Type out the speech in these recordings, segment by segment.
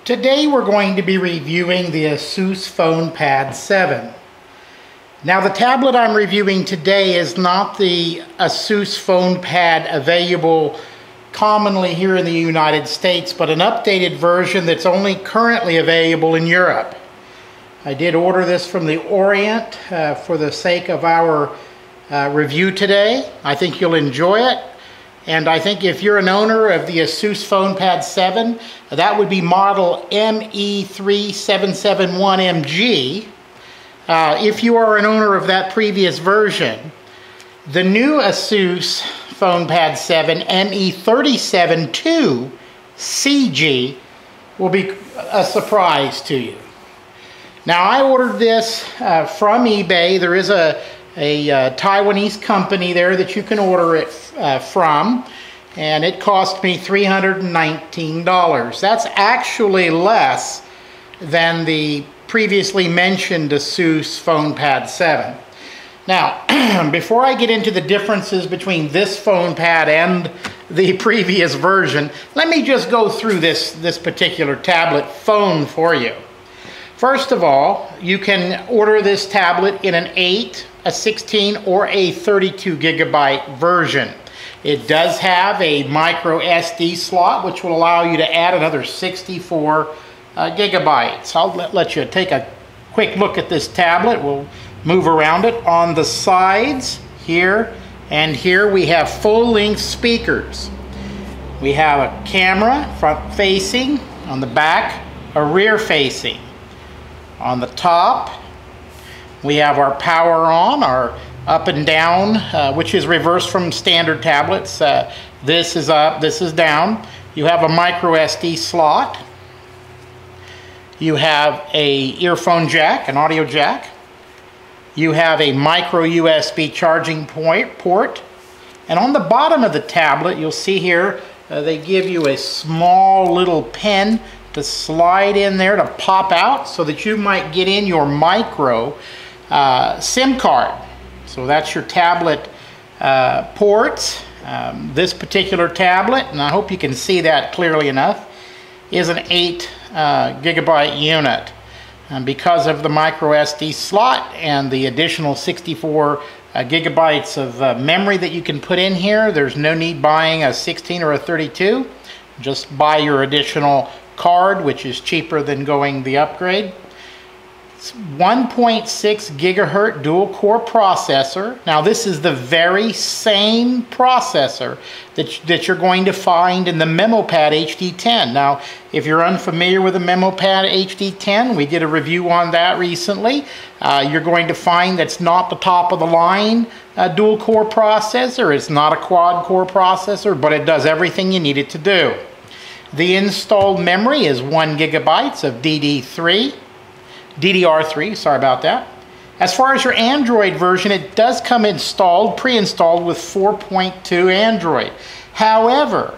Today we're going to be reviewing the ASUS Fonepad 7. Now the tablet I'm reviewing today is not the ASUS Fonepad available commonly here in the United States, but an updated version that's only currently available in Europe. I did order this from the Orient for the sake of our review today. I think you'll enjoy it. And I think if you're an owner of the ASUS Fonepad 7, that would be model ME372CG. If you are an owner of that previous version, the new ASUS Fonepad 7 ME372CG will be a surprise to you. Now I ordered this from eBay. There is a Taiwanese company there that you can order it from, and it cost me $319. That's actually less than the previously mentioned ASUS Fonepad 7. Now, before I get into the differences between this Fonepad and the previous version, let me just go through this particular tablet phone for you. First of all, you can order this tablet in an 8, a 16, or a 32 gigabyte version. It does have a micro SD slot, which will allow you to add another 64 gigabytes. I'll let you take a quick look at this tablet. We'll move around it. On the sides, here and here, we have full-length speakers. We have a camera, front-facing. On the back, a rear-facing. On the top, we have our power on, our up and down, which is reversed from standard tablets. This is up, this is down. You have a micro SD slot. You have a earphone jack, an audio jack. You have a micro USB charging port. And on the bottom of the tablet, you'll see here, they give you a small little pen to slide in there to pop out so that you might get in your micro SIM card. So that's your tablet ports. This particular tablet, and I hope you can see that clearly enough, is an 8 gigabyte unit. And because of the micro SD slot and the additional 64 gigabytes of memory that you can put in here, there's no need buying a 16 or a 32. Just buy your additional card, which is cheaper than going the upgrade. It's 1.6 gigahertz dual core processor. Now this is the very same processor that you're going to find in the MemoPad HD10. Now if you're unfamiliar with the MemoPad HD10, we did a review on that recently. You're going to find that's not the top of the line dual core processor. It's not a quad core processor, but it does everything you need it to do. The installed memory is 1 gigabyte of DDR3, sorry about that. As far as your Android version, it does come pre-installed with 4.2 Android. However,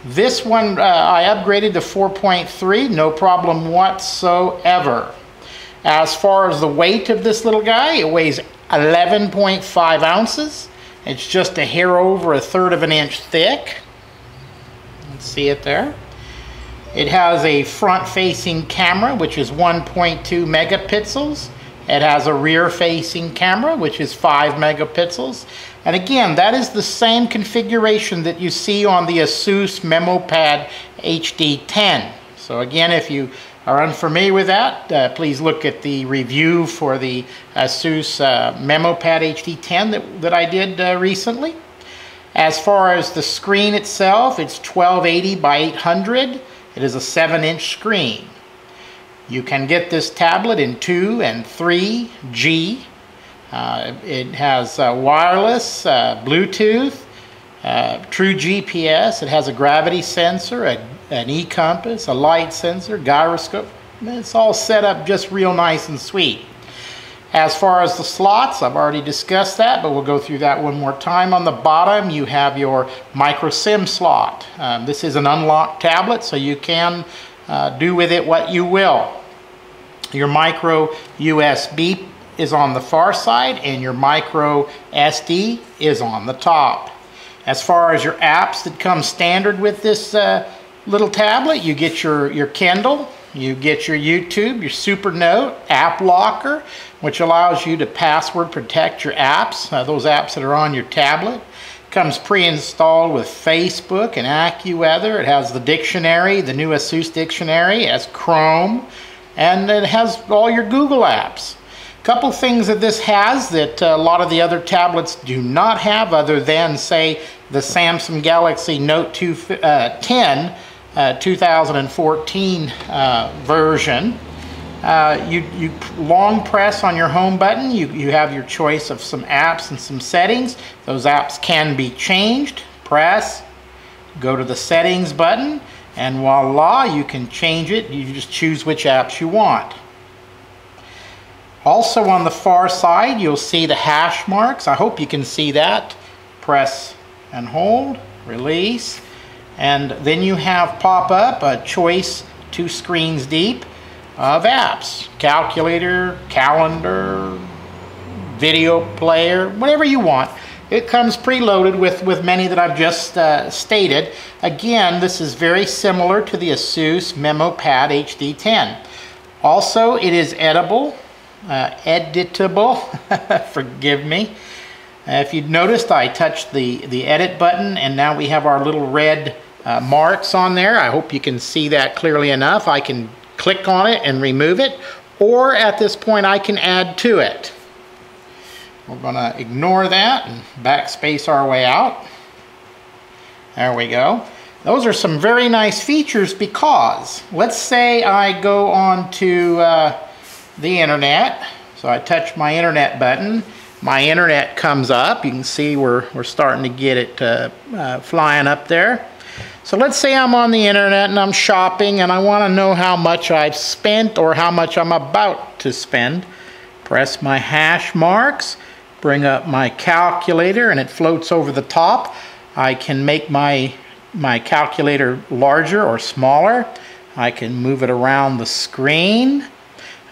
this one I upgraded to 4.3, no problem whatsoever. As far as the weight of this little guy, it weighs 11.5 ounces. It's just a hair over 1/3 of an inch thick. Let's see it there. It has a front-facing camera, which is 1.2 megapixels. It has a rear-facing camera, which is 5 megapixels. And again, that is the same configuration that you see on the ASUS MemoPad HD10. So again, if you are unfamiliar with that, please look at the review for the ASUS MemoPad HD10 that I did recently. As far as the screen itself, it's 1280 by 800. It is a 7-inch screen. You can get this tablet in 2 and 3G. It has wireless, Bluetooth, true GPS. It has a gravity sensor, an e-compass, a light sensor, gyroscope. It's all set up just real nice and sweet. As far as the slots, I've already discussed that, but we'll go through that one more time. On the bottom, you have your micro SIM slot. This is an unlocked tablet, so you can do with it what you will. Your micro USB is on the far side, and your micro SD is on the top. As far as your apps that come standard with this little tablet, you get your Kindle, you get your YouTube, your SuperNote, App Locker, which allows you to password protect your apps, those apps that are on your tablet. Comes pre-installed with Facebook and AccuWeather. It has the dictionary, the new ASUS dictionary. It has Chrome, and it has all your Google apps. A couple things that this has that a lot of the other tablets do not have, other than, say, the Samsung Galaxy Note 10 2014 version. You long press on your home button, you have your choice of some apps and some settings. Those apps can be changed. Press, go to the settings button, and voila, you can change it. You just choose which apps you want. Also on the far side, you'll see the hash marks. I hope you can see that. Press and hold, release, and then you have pop up a choice 2 screens deep of apps. Calculator, calendar, video player, whatever you want. It comes preloaded with many that I've just stated. Again, this is very similar to the ASUS MemoPad HD10. Also, it is editable, forgive me. If you've noticed, I touched the edit button, and now we have our little red marks on there. I hope you can see that clearly enough. I can click on it and remove it, or at this point I can add to it. We're going to ignore that and backspace our way out. There we go. Those are some very nice features, because let's say I go on to the internet. So I touch my internet button. My internet comes up. You can see we're starting to get it flying up there. So let's say I'm on the internet and I'm shopping and I want to know how much I've spent or how much I'm about to spend. Press my hash marks, bring up my calculator, and it floats over the top. I can make my calculator larger or smaller. I can move it around the screen.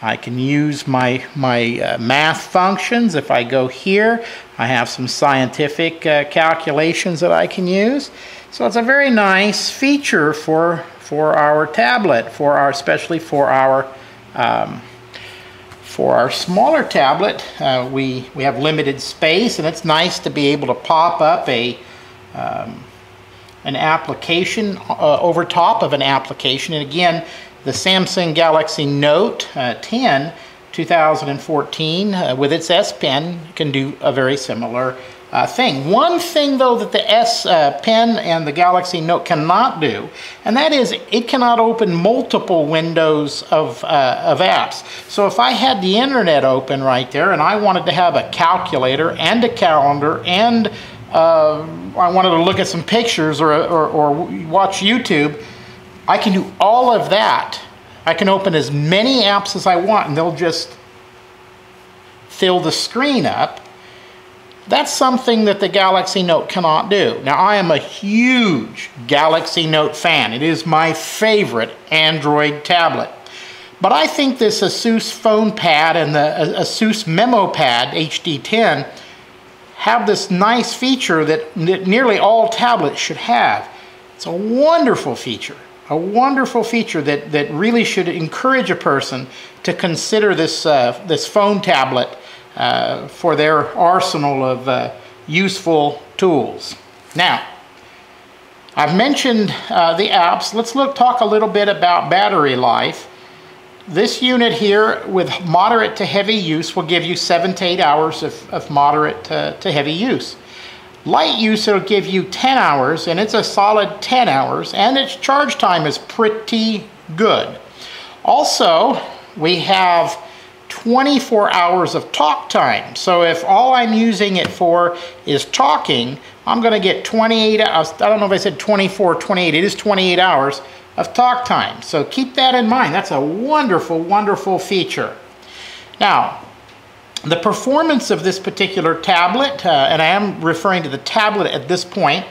I can use my math functions. If I go here, I have some scientific calculations that I can use. So it's a very nice feature for our tablet, especially for our smaller tablet. We have limited space, and it's nice to be able to pop up an application over top of an application. And again, the Samsung Galaxy Note 10 2014 with its S Pen can do a very similar thing. One thing though that the S Pen and the Galaxy Note cannot do, and that is it cannot open multiple windows of apps. So if I had the internet open right there and I wanted to have a calculator and a calendar and I wanted to look at some pictures or watch YouTube, I can do all of that. I can open as many apps as I want and they'll just fill the screen up. That's something that the Galaxy Note cannot do. Now, I am a huge Galaxy Note fan. It is my favorite Android tablet. But I think this ASUS Fonepad and the ASUS MemoPad HD10 have this nice feature that nearly all tablets should have. It's a wonderful feature. A wonderful feature that really should encourage a person to consider this phone tablet for their arsenal of useful tools. Now, I've mentioned the apps. Let's talk a little bit about battery life. This unit here with moderate to heavy use will give you 7 to 8 hours of moderate to heavy use. Light use, it'll give you 10 hours, and it's a solid 10 hours, and its charge time is pretty good. Also, we have 24 hours of talk time. So if all I'm using it for is talking, I'm going to get 28 hours. I don't know if I said 24 or 28. It is 28 hours of talk time. So keep that in mind. That's a wonderful, wonderful feature. Now, the performance of this particular tablet, and I am referring to the tablet at this point,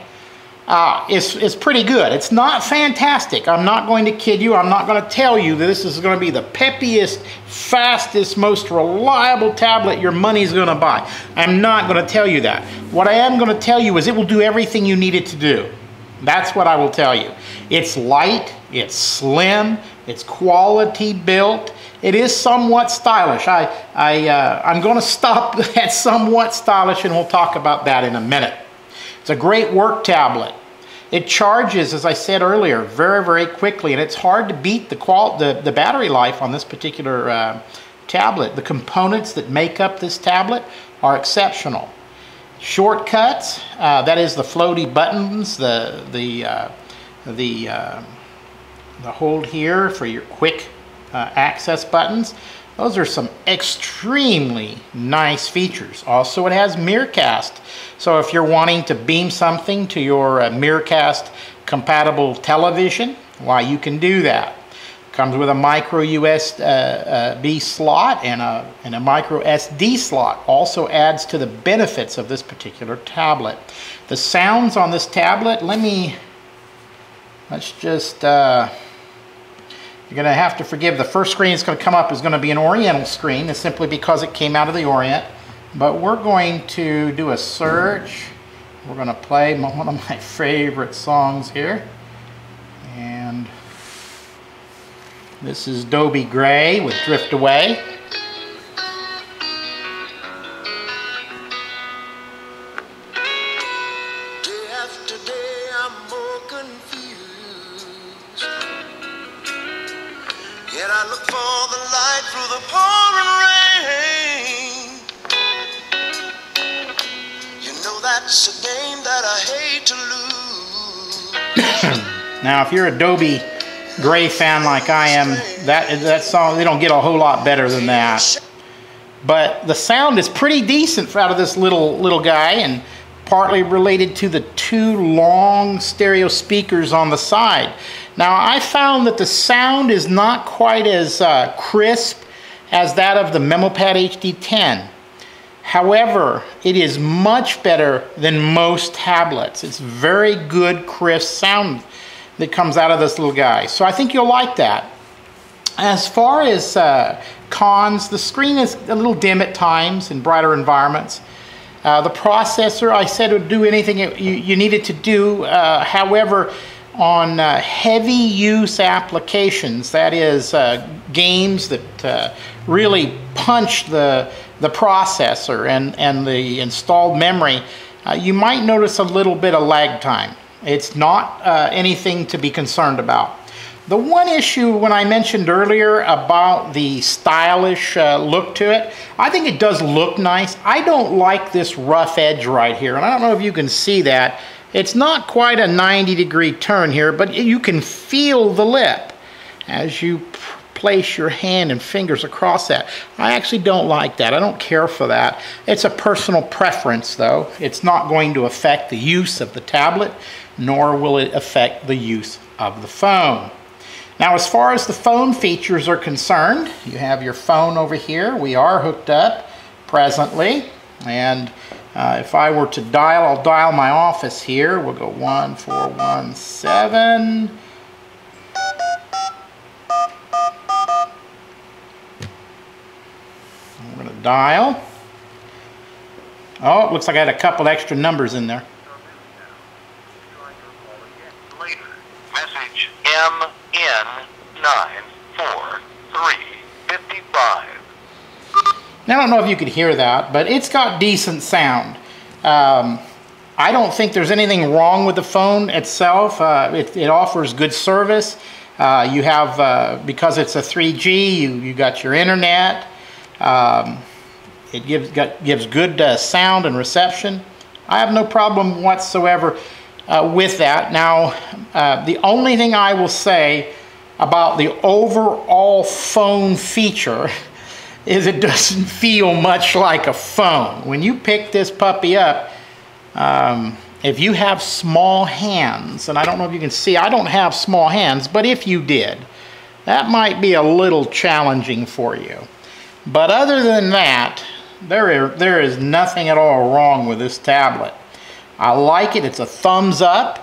is pretty good. It's not fantastic. I'm not going to kid you. I'm not going to tell you that this is going to be the peppiest, fastest, most reliable tablet your money's going to buy. I'm not going to tell you that. What I am going to tell you is it will do everything you need it to do. That's what I will tell you. It's light, It's slim, it's quality built, it is somewhat stylish. I'm going to stop at somewhat stylish, and we'll talk about that in a minute. It's a great work tablet. It charges, as I said earlier, very, very quickly, and it's hard to beat the battery life on this particular tablet. The components that make up this tablet are exceptional. Shortcuts, that is the floaty buttons, the hold here for your quick access buttons. Those are some extremely nice features. Also, it has Miracast. So if you're wanting to beam something to your Miracast compatible television, why, you can do that. Comes with a micro USB slot and a micro SD slot. Also adds to the benefits of this particular tablet. The sounds on this tablet, let's just, you're going to have to forgive, the first screen that's going to come up is going to be an Oriental screen. It's simply because it came out of the Orient. But we're going to do a search. We're going to play one of my favorite songs here. And this is Dobie Gray with Drift Away. Day after day I'm more confused. Yet I look for the light through the pouring rain. You know that's a game that I hate to lose. Now, if you're a Dobie Gray fan like I am, that song, they don't get a whole lot better than that. But the sound is pretty decent out of this little guy, and partly related to the two long stereo speakers on the side. Now, I found that the sound is not quite as crisp as that of the MemoPad HD10. However, it is much better than most tablets. It's very good, crisp sound that comes out of this little guy. So I think you'll like that. As far as cons, the screen is a little dim at times in brighter environments. The processor, I said, would do anything you needed to do. However, on heavy use applications, that is games that really punch the processor and the installed memory, you might notice a little bit of lag time. It's not anything to be concerned about. The one issue, when I mentioned earlier about the stylish look to it, I think it does look nice. I don't like this rough edge right here, and I don't know if you can see that. It's not quite a 90-degree turn here, but you can feel the lip as you place your hand and fingers across that. I actually don't like that. I don't care for that. It's a personal preference, though. It's not going to affect the use of the tablet, nor will it affect the use of the phone. Now, as far as the phone features are concerned, you have your phone over here. We are hooked up presently, and if I were to dial, I'll dial my office here. We'll go 1417. I'm going to dial. Oh, it looks like I had a couple extra numbers in there. Message MN94355. Now, I don't know if you could hear that, but it's got decent sound. I don't think there's anything wrong with the phone itself. It offers good service. You have, because it's a 3G, you got your internet. It gives good sound and reception. I have no problem whatsoever with that. Now, the only thing I will say about the overall phone feature is it doesn't feel much like a phone. When you pick this puppy up, if you have small hands, and I don't know if you can see, I don't have small hands, but if you did, that might be a little challenging for you. But other than that, there is nothing at all wrong with this tablet. I like it. It's a thumbs up.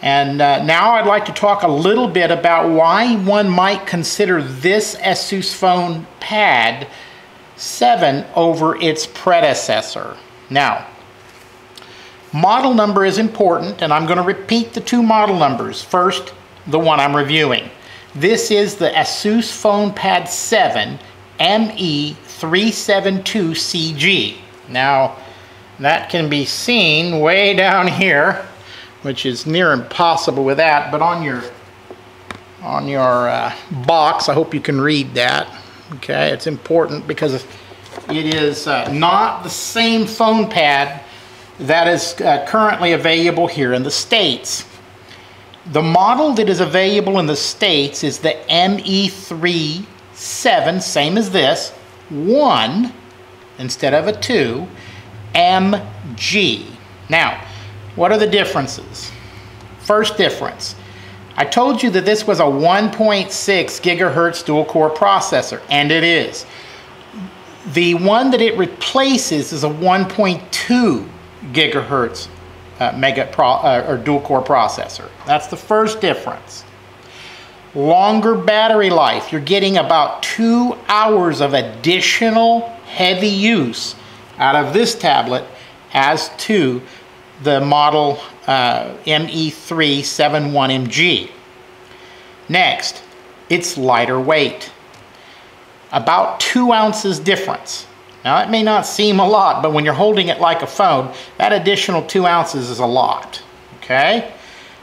And now I'd like to talk a little bit about why one might consider this ASUS Fonepad 7 over its predecessor. Now, model number is important, and I'm going to repeat the two model numbers. First, the one I'm reviewing. This is the ASUS Fonepad 7 ME372CG. Now, that can be seen way down here, which is near impossible with that, but on your box, I hope you can read that. Okay, it's important because it is not the same phone pad that is currently available here in the States. The model that is available in the States is the ME372, same as this, 1 instead of a 2, MG. Now, what are the differences? First difference, I told you that this was a 1.6 gigahertz dual-core processor, and it is. The one that it replaces is a 1.2 gigahertz dual-core processor. That's the first difference. Longer battery life. You're getting about 2 hours of additional heavy use out of this tablet as to the model ME371MG. Next, it's lighter weight. About 2 ounces difference. Now that may not seem a lot, but when you're holding it like a phone, that additional 2 ounces is a lot, okay?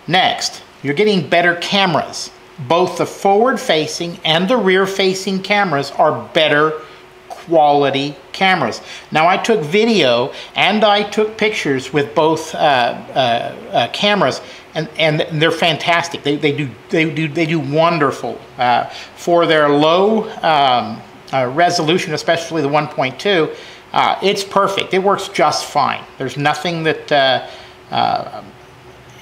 Next, you're getting better cameras. Both the forward-facing and the rear-facing cameras are better quality cameras. Now I took video and I took pictures with both cameras, and they're fantastic. They do wonderful for their low resolution, especially the 1.2. It's perfect. It works just fine. There's nothing that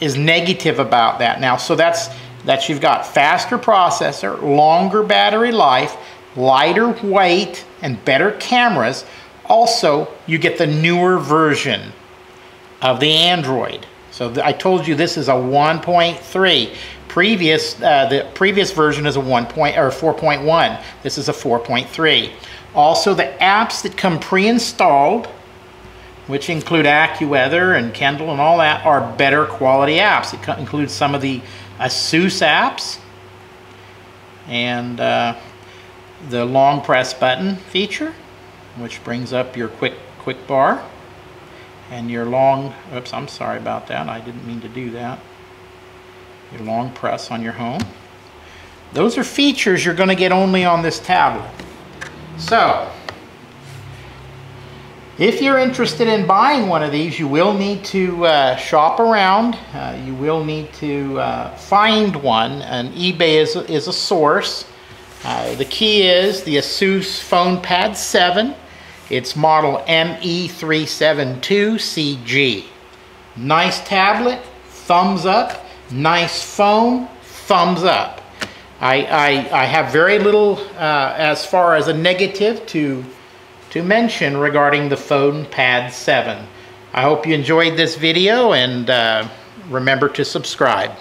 is negative about that. Now, so that's you've got faster processor, longer battery life, lighter weight, and better cameras. Also, you get the newer version of the Android. So I told you this is a 1.3. The previous version is a 4.1. This is a 4.3. Also, the apps that come pre-installed, which include AccuWeather and Kendall and all that, are better quality apps. It includes some of the ASUS apps and the long press button feature, which brings up your quick bar and your long, oops, I'm sorry about that. I didn't mean to do that. Your long press on your home. Those are features you're going to get only on this tablet. So, if you're interested in buying one of these, you will need to shop around. You will need to find one, and eBay is a source. The key is the ASUS Fonepad 7. It's model ME372CG. Nice tablet, thumbs up. Nice phone, thumbs up. I have very little as far as a negative to mention regarding the Fonepad 7. I hope you enjoyed this video, and remember to subscribe.